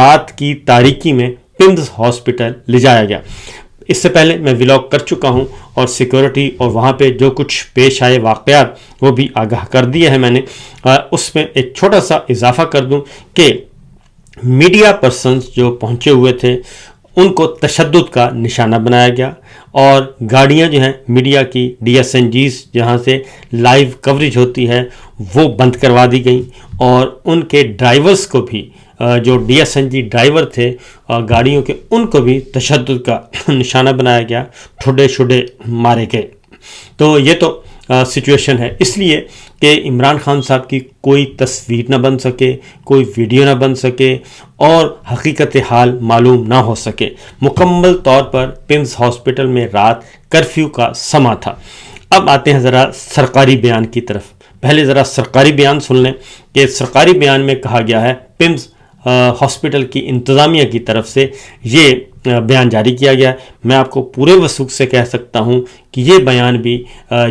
رات کی تاریکی میں پمز ہاسپٹل لے جایا گیا۔ اس سے پہلے میں ولاگ کر چکا ہوں اور سیکورٹی اور وہاں پہ جو کچھ پیش آئے واقعات وہ بھی آگاہ کر دیے ہیں میں نے۔ اس میں ایک چھوٹا سا اضافہ کر دوں کہ میڈیا پرسنز جو پہنچے ہوئے تھے ان کو تشدد کا نشانہ بنایا گیا، اور گاڑیاں جو ہیں میڈیا کی DSNGs جہاں سے لائیو کوریج ہوتی ہے وہ بند کروا دی گئیں، اور ان کے ڈرائیورز کو بھی جو DSNG ڈرائیور تھے گاڑیوں کے ان کو بھی تشدد کا نشانہ بنایا گیا، ٹھڈے شڈے مارے گئے۔ تو یہ تو سچویشن ہے، اس لیے کہ عمران خان صاحب کی کوئی تصویر نہ بن سکے، کوئی ویڈیو نہ بن سکے اور حقیقت حال معلوم نہ ہو سکے۔ مکمل طور پر پمز ہاسپٹل میں رات کرفیو کا سما تھا۔ اب آتے ہیں ذرا سرکاری بیان کی طرف۔ پہلے ذرا سرکاری بیان سن لیں کہ سرکاری بیان میں کہا گیا ہے، پمز ہاسپٹل کی انتظامیہ کی طرف سے یہ بیان جاری کیا گیا۔ میں آپ کو پورے وثوق سے کہہ سکتا ہوں کہ یہ بیان بھی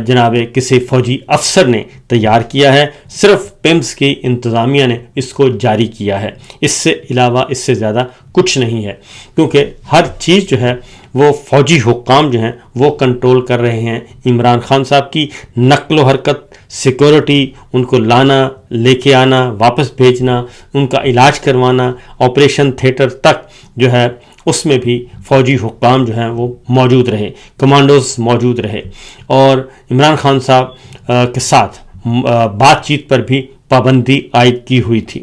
جناب کسی فوجی افسر نے تیار کیا ہے، صرف پمز کی انتظامیہ نے اس کو جاری کیا ہے، اس سے علاوہ اس سے زیادہ کچھ نہیں ہے، کیونکہ ہر چیز جو ہے وہ فوجی حکام جو ہیں وہ کنٹرول کر رہے ہیں۔ عمران خان صاحب کی نقل و حرکت، سیکورٹی، ان کو لانا، لے کے آنا، واپس بھیجنا، ان کا علاج کروانا، آپریشن تھیٹر تک جو ہے اس میں بھی فوجی حکام جو ہیں وہ موجود رہے، کمانڈوز موجود رہے، اور عمران خان صاحب کے ساتھ بات چیت پر بھی پابندی عائد کی ہوئی تھی۔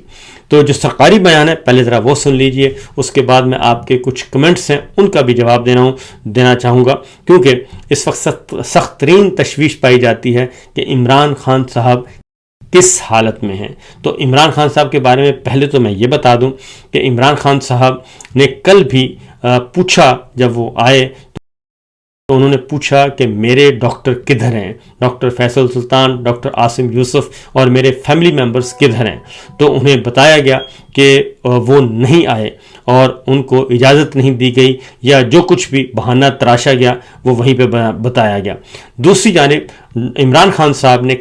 تو جو سرکاری بیان ہے پہلے ذرا وہ سن لیجئے، اس کے بعد میں آپ کے کچھ کمنٹس ہیں ان کا بھی جواب دینا چاہوں گا، کیونکہ اس وقت سخت ترین تشویش پائی جاتی ہے کہ عمران خان صاحب کس حالت میں ہیں۔ تو عمران خان صاحب کے بارے میں پہلے تو میں یہ بتا دوں کہ عمران خان صاحب نے کل بھی پوچھا، جب وہ آئے تو انہوں نے پوچھا کہ میرے ڈاکٹر کدھر ہیں، ڈاکٹر فیصل سلطان، ڈاکٹر عاصم یوسف اور میرے فیملی ممبرز کدھر ہیں۔ تو انہیں بتایا گیا کہ وہ نہیں آئے اور ان کو اجازت نہیں دی گئی، یا جو کچھ بھی بہانہ تراشا گیا وہ وہیں پہ بتایا گیا۔ دوسری جانب عمران خان صاحب نے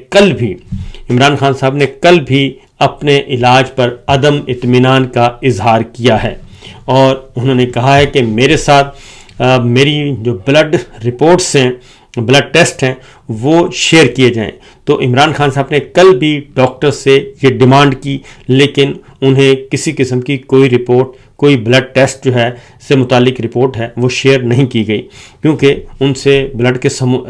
کل بھی اپنے علاج پر عدم اطمینان کا اظہار کیا ہے، اور انہوں نے کہا ہے کہ میرے ساتھ میری جو بلڈ رپورٹس ہیں، بلڈ ٹیسٹ ہیں، وہ شیئر کیے جائیں۔ تو عمران خان صاحب نے کل بھی ڈاکٹر سے یہ ڈیمانڈ کی، لیکن انہیں کسی قسم کی کوئی رپورٹ، کوئی بلڈ ٹیسٹ جو ہے سے متعلق رپورٹ ہے وہ شیئر نہیں کی گئی، کیونکہ ان سے بلڈ کے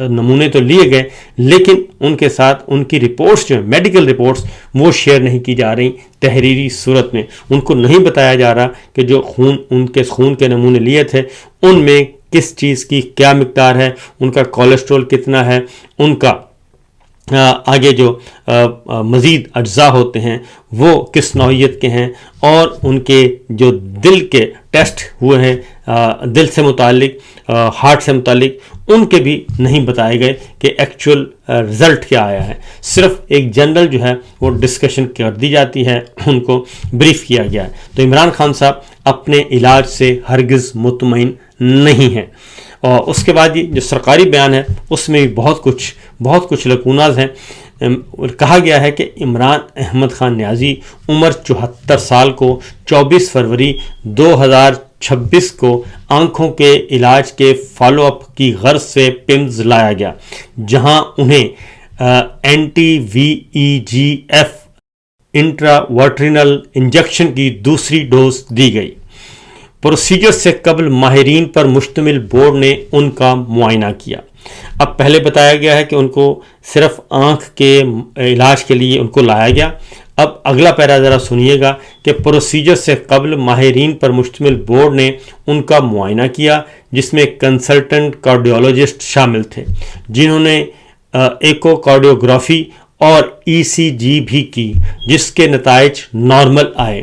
نمونے تو لیے گئے، لیکن ان کے ساتھ ان کی رپورٹس جو ہیں، میڈیکل رپورٹس، وہ شیئر نہیں کی جا رہی تحریری صورت میں۔ ان کو نہیں بتایا جا رہا کہ جو ان کے خون کے نمونے لیے تھے ان میں کس چیز کی کیا مقدار ہے، ان کا کولیسٹرول کتنا ہے، ان کا آگے جو مزید اجزاء ہوتے ہیں وہ کس نوعیت کے ہیں، اور ان کے جو دل کے ٹیسٹ ہوئے ہیں، دل سے متعلق، ہارٹ سے متعلق، ان کے بھی نہیں بتائے گئے کہ ایکچول رزلٹ کیا آیا ہے۔ صرف ایک جنرل جو ہے وہ ڈسکشن کر دی جاتی ہے، ان کو بریف کیا گیا ہے۔ تو عمران خان صاحب اپنے علاج سے ہرگز مطمئن نہیں ہیں۔ اور اس کے بعد جو سرکاری بیان ہے اس میں بھی بہت کچھ لکوناز ہیں۔ کہا گیا ہے کہ عمران احمد خان نیازی عمر 74 سال کو 24 فروری 2026 کو آنکھوں کے علاج کے فالو اپ کی غرض سے پمز لایا گیا، جہاں انہیں anti-VEGF انٹراورٹرینل انجیکشن کی دوسری ڈوز دی گئی۔ پروسیجر سے قبل ماہرین پر مشتمل بورڈ نے ان کا معائنہ کیا۔ اب پہلے بتایا گیا ہے کہ ان کو صرف آنکھ کے علاج کے لیے ان کو لایا گیا۔ اب اگلا پیرا ذرا سنیے گا کہ پروسیجر سے قبل ماہرین پر مشتمل بورڈ نے ان کا معائنہ کیا، جس میں کنسلٹنٹ کارڈیولوجسٹ شامل تھے، جنہوں نے ایکو کارڈیوگرافی اور ECG بھی کی، جس کے نتائج نارمل آئے۔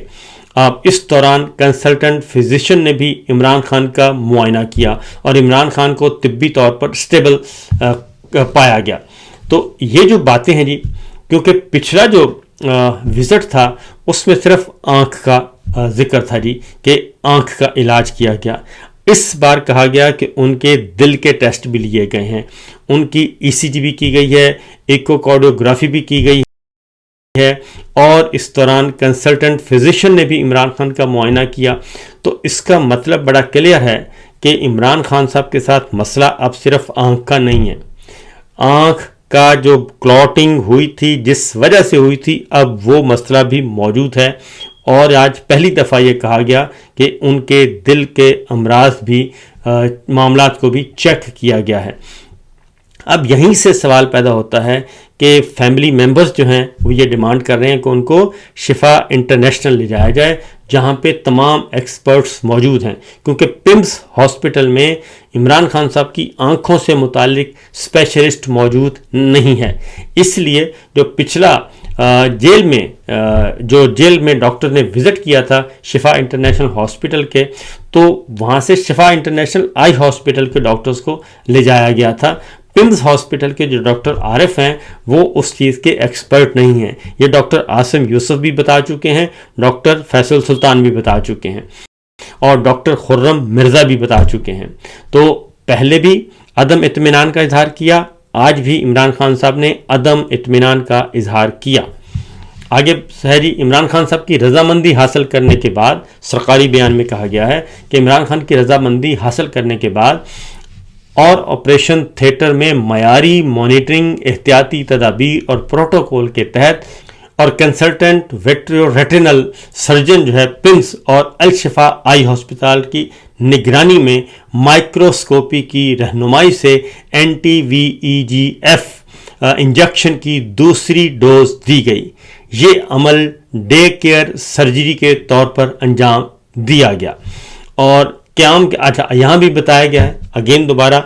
اس دوران کنسلٹنٹ فزیشین نے بھی عمران خان کا معائنہ کیا اور عمران خان کو طبی طور پر سٹیبل پایا گیا۔ تو یہ جو باتیں ہیں جی، کیونکہ پچھلا جو وزٹ تھا اس میں صرف آنکھ کا ذکر تھا جی، کہ آنکھ کا علاج کیا گیا۔ اس بار کہا گیا کہ ان کے دل کے ٹیسٹ بھی لیے گئے ہیں، ان کی ECG بھی کی گئی ہے، ایکو کارڈیوگرافی بھی کی گئی ہے اور اس دوران کنسلٹنٹ فزیشین نے بھی عمران خان کا معائنہ کیا. تو اس کا مطلب بڑا کلیئر ہے کہ عمران خان صاحب کے ساتھ مسئلہ اب صرف آنکھ کا نہیں ہے. آنکھ کا جو کلاٹنگ ہوئی تھی جس وجہ سے ہوئی تھی اب وہ مسئلہ بھی موجود ہے اور آج پہلی دفعہ یہ کہا گیا کہ ان کے دل کے امراض بھی معاملات کو بھی چیک کیا گیا ہے. اب یہیں سے سوال پیدا ہوتا ہے کہ فیملی ممبرز جو ہیں وہ یہ ڈیمانڈ کر رہے ہیں کہ ان کو شفا انٹرنیشنل لے جایا جائے جہاں پہ تمام ایکسپرٹس موجود ہیں, کیونکہ پمز ہاسپٹل میں عمران خان صاحب کی آنکھوں سے متعلق اسپیشلسٹ موجود نہیں ہے. اس لیے جو پچھلا جیل میں ڈاکٹر نے وزٹ کیا تھا شفا انٹرنیشنل ہاسپٹل کے, تو وہاں سے شفا انٹرنیشنل آئی ہاسپٹل کے ڈاکٹرز کو لے جایا گیا تھا. پمز ہاسپٹل کے جو ڈاکٹر عارف ہیں وہ اس چیز کے ایکسپرٹ نہیں ہیں. یہ ڈاکٹر عاصم یوسف بھی بتا چکے ہیں, ڈاکٹر فیصل سلطان بھی بتا چکے ہیں اور ڈاکٹر خرم مرزا بھی بتا چکے ہیں. تو پہلے بھی عدم اطمینان کا اظہار کیا, آج بھی عمران خان صاحب نے عدم اطمینان کا اظہار کیا. آگے جی عمران خان صاحب کی رضامندی حاصل کرنے کے بعد سرکاری بیان میں کہا گیا ہے کہ عمران خان کی رضامندی حاصل کرنے کے بعد اور آپریشن تھیٹر میں معیاری مانیٹرنگ, احتیاطی تدابیر اور پروٹوکول کے تحت اور کنسلٹنٹ ویٹریو ریٹینل سرجن جو ہے پمز اور الشفا آئی ہاسپٹل کی نگرانی میں مائکروسکوپی کی رہنمائی سے anti-VEGF انجیکشن کی دوسری ڈوز دی گئی. یہ عمل ڈے کیئر سرجری کے طور پر انجام دیا گیا. اور یہاں بھی بتایا گیا ہے اگین دوبارہ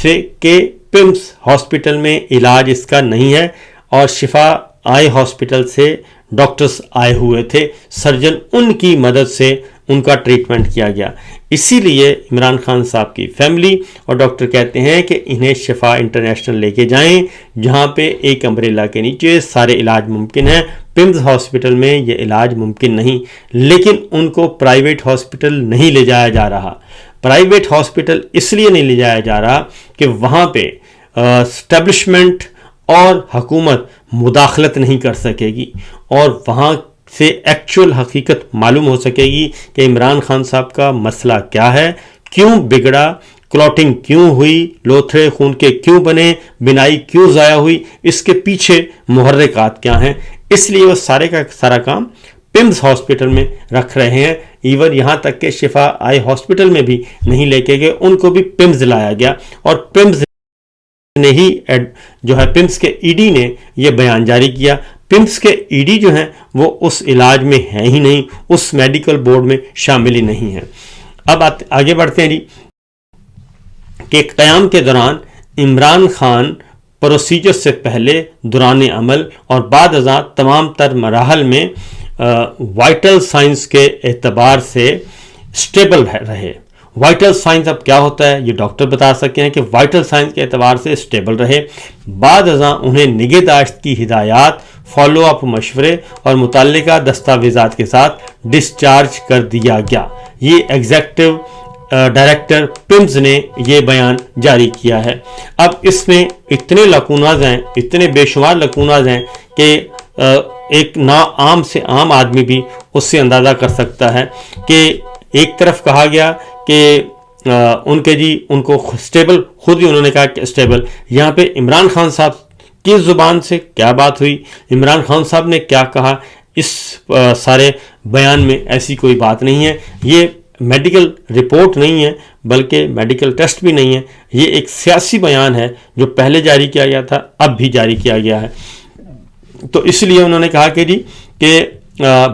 سے کہ پمز ہاسپٹل میں علاج اس کا نہیں ہے اور شفا آئی ہاسپٹل سے ڈاکٹرز آئے ہوئے تھے, سرجن ان کی مدد سے ان کا ٹریٹمنٹ کیا گیا. اسی لیے عمران خان صاحب کی فیملی اور ڈاکٹر کہتے ہیں کہ انہیں شفا انٹرنیشنل لے کے جائیں جہاں پہ ایک امبریلا کے نیچے سارے علاج ممکن ہیں. پمز ہاسپٹل میں یہ علاج ممکن نہیں, لیکن ان کو پرائیویٹ ہاسپٹل نہیں لے جایا جا رہا. پرائیویٹ ہاسپٹل اس لیے نہیں لے جایا جا رہا کہ وہاں پہ اسٹیبلشمنٹ اور حکومت مداخلت نہیں کر سکے گی اور وہاں سے ایکچوئل حقیقت معلوم ہو سکے گی کہ عمران خان صاحب کا مسئلہ کیا ہے, کیوں بگڑا, کلاٹنگ کیوں ہوئی, لوتھڑے خون کے کیوں بنے, بینائی کیوں ضائع ہوئی, اس کے پیچھے محرکات کیا ہیں. اس لیے وہ سارے کا سارا کام پمز ہاسپٹل میں رکھ رہے ہیں. ایون یہاں تک کہ شفا آئی ہاسپٹل میں بھی نہیں لے کے گئے, ان کو بھی پمز لایا گیا اور پمز نے ہی جو ہے پمز کے ای ڈی نے یہ بیان جاری کیا. پمز کے ای ڈی جو ہیں وہ اس علاج میں ہیں ہی نہیں, اس میڈیکل بورڈ میں شامل ہی نہیں ہیں. اب آگے بڑھتے ہیں جی کہ قیام کے دوران عمران خان پروسیجر سے پہلے, دوران عمل اور بعد ازاں تمام تر مراحل میں وائٹل سائنس کے اعتبار سے اسٹیبل رہے. وائٹل سائنس اب کیا ہوتا ہے یہ ڈاکٹر بتا سکتے ہیں کہ وائٹل سائنس کے اعتبار سے اسٹیبل رہے. بعد ازاں انہیں نگہداشت کی ہدایات, فالو اپ مشورے اور متعلقہ دستاویزات کے ساتھ ڈسچارج کر دیا گیا. یہ ایگزیکٹو ڈائریکٹر پمز نے یہ بیان جاری کیا ہے. اب اس میں اتنے لکوناز ہیں, اتنے بے شمار لکوناز ہیں کہ ایک عام سے عام آدمی بھی اس سے اندازہ کر سکتا ہے کہ ایک طرف کہا گیا کہ ان کو اسٹیبل, خود ہی انہوں نے کہا کہ اسٹیبل. یہاں پہ عمران خان صاحب کی زبان سے کیا بات ہوئی, عمران خان صاحب نے کیا کہا, اس سارے بیان میں ایسی کوئی بات نہیں ہے. یہ میڈیکل رپورٹ نہیں ہے بلکہ میڈیکل ٹیسٹ بھی نہیں ہے, یہ ایک سیاسی بیان ہے جو پہلے جاری کیا گیا تھا, اب بھی جاری کیا گیا ہے. تو اس لیے انہوں نے کہا کہ جی کہ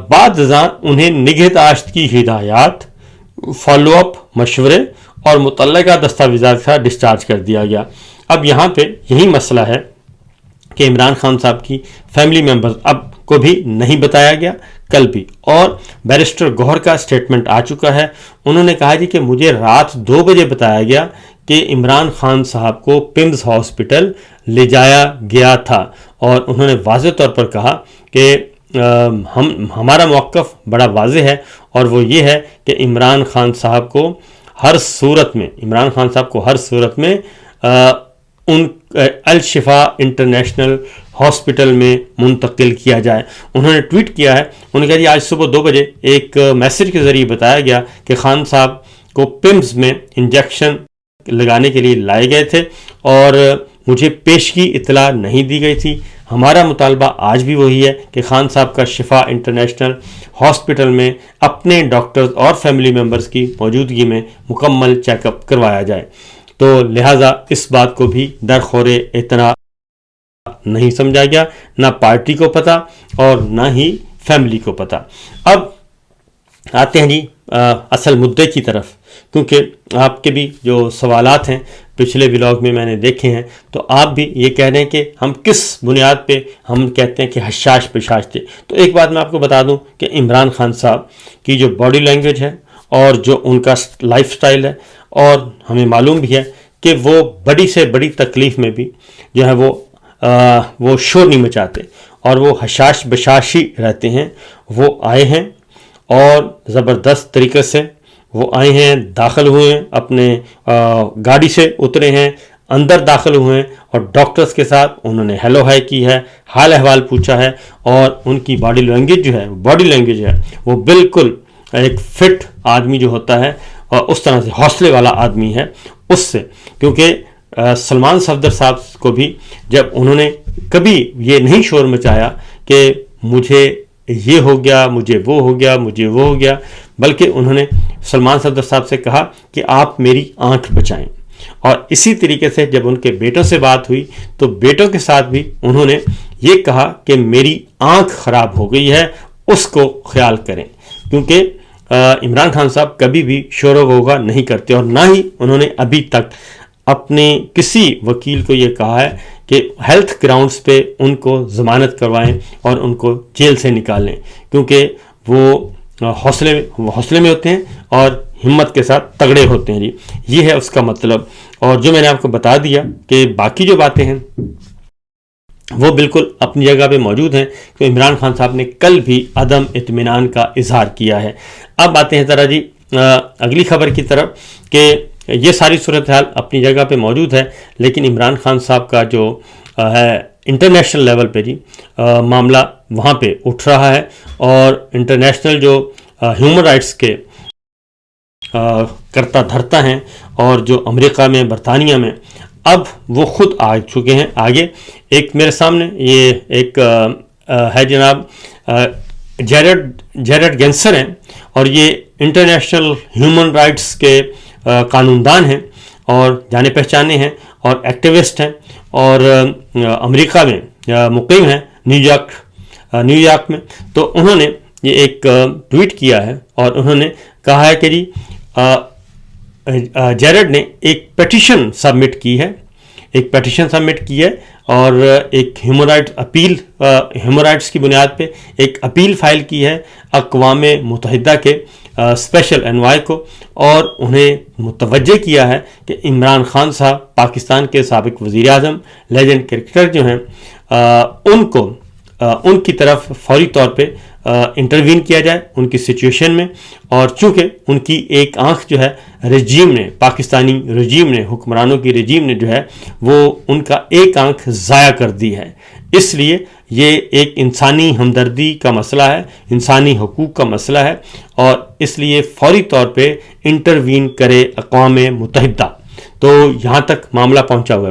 بعد ازاں انہیں نگہداشت کی ہدایات, فالو اپ مشورے اور متعلقہ دستاویزات کا ڈسچارج کر دیا گیا. اب یہاں پہ یہی مسئلہ ہے کہ عمران خان صاحب کی فیملی ممبرز اب کو بھی نہیں بتایا گیا کل بھی, اور بیرسٹر گوہر کا سٹیٹمنٹ آ چکا ہے. انہوں نے کہا جی کہ مجھے رات 2 بجے بتایا گیا کہ عمران خان صاحب کو پمز ہاسپٹل لے جایا گیا تھا, اور انہوں نے واضح طور پر کہا کہ ہمارا موقف بڑا واضح ہے اور وہ یہ ہے کہ عمران خان صاحب کو ہر صورت میں ان الشفا انٹرنیشنل ہاسپٹل میں منتقل کیا جائے. انہوں نے ٹویٹ کیا ہے, انہوں نے کہا جی آج صبح 2 بجے ایک میسج کے ذریعے بتایا گیا کہ خان صاحب کو پمز میں انجیکشن لگانے کے لیے لائے گئے تھے اور مجھے پیشگی اطلاع نہیں دی گئی تھی. ہمارا مطالبہ آج بھی وہی ہے کہ خان صاحب کا شفا انٹرنیشنل ہاسپٹل میں اپنے ڈاکٹرز اور فیملی ممبرز کی موجودگی میں مکمل چیک اپ کروایا جائے. تو لہٰذا اس بات کو بھی درخور اعتنا نہیں سمجھا گیا, نہ پارٹی کو پتہ اور نہ ہی فیملی کو پتہ. اب آتے ہیں جی اصل مدعے کی طرف, کیونکہ آپ کے بھی جو سوالات ہیں پچھلے ولاگ میں نے دیکھے ہیں, تو آپ بھی یہ کہہ رہے ہیں کہ ہم کس بنیاد پہ ہم کہتے ہیں کہ حشاش پشاش تھے. تو ایک بات میں آپ کو بتا دوں کہ عمران خان صاحب کی جو باڈی لینگویج ہے اور جو ان کا لائف سٹائل ہے, اور ہمیں معلوم بھی ہے کہ وہ بڑی سے بڑی تکلیف میں بھی جو ہے وہ شور نہیں مچاتے اور وہ حشاش بشاشی رہتے ہیں. وہ آئے ہیں اور زبردست طریقے سے وہ آئے ہیں, داخل ہوئے ہیں, اپنے گاڑی سے اترے ہیں, اندر داخل ہوئے ہیں اور ڈاکٹرز کے ساتھ انہوں نے ہیلو ہائی کی ہے, حال احوال پوچھا ہے, اور ان کی باڈی لینگویج ہے وہ بالکل ایک فٹ آدمی جو ہوتا ہے اور اس طرح سے حوصلے والا آدمی ہے اس سے. کیونکہ سلمان صفدر صاحب کو بھی جب انہوں نے کبھی یہ نہیں شور مچایا کہ مجھے یہ ہو گیا, مجھے وہ ہو گیا, مجھے وہ ہو گیا, بلکہ انہوں نے سلمان صفدر صاحب سے کہا کہ آپ میری آنکھ بچائیں. اور اسی طریقے سے جب ان کے بیٹوں سے بات ہوئی تو بیٹوں کے ساتھ بھی انہوں نے یہ کہا کہ میری آنکھ خراب ہو گئی ہے, اس کو خیال کریں. کیونکہ عمران خان صاحب کبھی بھی شور و غوغا نہیں کرتے, اور نہ ہی انہوں نے ابھی تک اپنے کسی وکیل کو یہ کہا ہے کہ ہیلتھ گراؤنڈز پہ ان کو ضمانت کروائیں اور ان کو جیل سے نکالیں, کیونکہ وہ حوصلے میں ہوتے ہیں اور ہمت کے ساتھ تگڑے ہوتے ہیں. جی یہ ہے اس کا مطلب. اور جو میں نے آپ کو بتا دیا کہ باقی جو باتیں ہیں وہ بالکل اپنی جگہ پہ موجود ہیں, کہ عمران خان صاحب نے کل بھی عدم اطمینان کا اظہار کیا ہے. اب آتے ہیں ذرا جی اگلی خبر کی طرف, کہ یہ ساری صورتحال اپنی جگہ پہ موجود ہے, لیکن عمران خان صاحب کا جو ہے انٹرنیشنل لیول پہ جی معاملہ وہاں پہ اٹھ رہا ہے, اور انٹرنیشنل جو ہیومن رائٹس کے کرتا دھرتا ہیں اور جو امریکہ میں برطانیہ میں اب وہ خود آ چکے ہیں آگے. ایک میرے سامنے یہ ایک ہے جناب جیرڈ گینسر ہیں, اور یہ انٹرنیشنل ہیومن رائٹس کے قانون دان ہیں اور جانے پہچانے ہیں اور ایکٹیوسٹ ہیں, اور امریکہ میں مقیم ہیں, نیو یارک میں. تو انہوں نے یہ ایک ٹویٹ کیا ہے اور انہوں نے کہا ہے کہ جی جیرڈ نے ایک پیٹیشن سبمٹ کی ہے, اور ایک ہیومن رائٹس کی بنیاد پہ ایک اپیل فائل کی ہے اقوام متحدہ کے اسپیشل انوائے کو, اور انہیں متوجہ کیا ہے کہ عمران خان صاحب پاکستان کے سابق وزیر اعظم لیجنڈ کرکٹر جو ہیں ان کی طرف فوری طور پہ انٹروین کیا جائے ان کی سچویشن میں. اور چونکہ ان کی ایک آنکھ جو ہے رجیم نے, پاکستانی رجیم نے, حکمرانوں کی رجیم نے جو ہے وہ ان کا ایک آنکھ ضائع کر دی ہے, اس لیے یہ ایک انسانی ہمدردی کا مسئلہ ہے, انسانی حقوق کا مسئلہ ہے, اور اس لیے فوری طور پہ انٹروین کرے اقوام متحدہ. تو یہاں تک معاملہ پہنچا ہوا ہے.